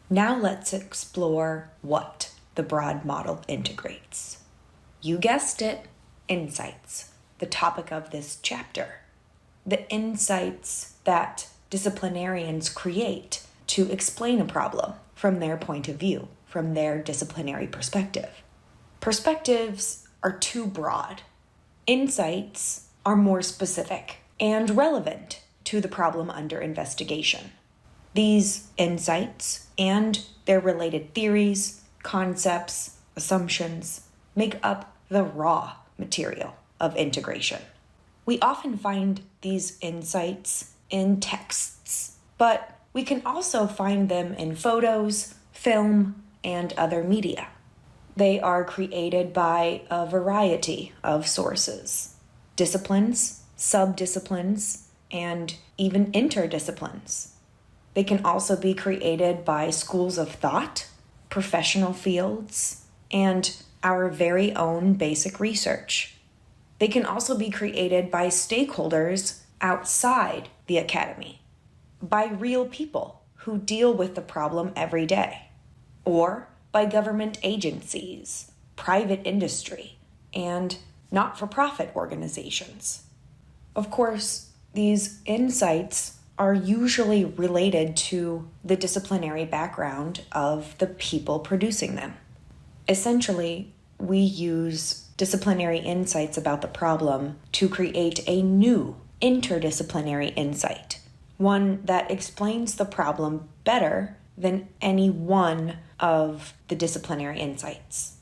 Now let's explore what the broad model integrates. You guessed it, insights, the topic of this chapter. The insights that disciplinarians create to explain a problem from their point of view, from their disciplinary perspective. Perspectives are too broad. Insights are more specific and relevant to the problem under investigation. These insights and their related theories, concepts, assumptions make up the raw material of integration. We often find these insights in texts, but we can also find them in photos, film, and other media. They are created by a variety of sources: disciplines, subdisciplines, and even interdisciplines. They can also be created by schools of thought, professional fields, and our very own basic research. They can also be created by stakeholders outside the academy, by real people who deal with the problem every day, or by government agencies, private industry, and not-for-profit organizations. Of course, these insights are usually related to the disciplinary background of the people producing them. Essentially, we use disciplinary insights about the problem to create a new interdisciplinary insight, one that explains the problem better than any one of the disciplinary insights.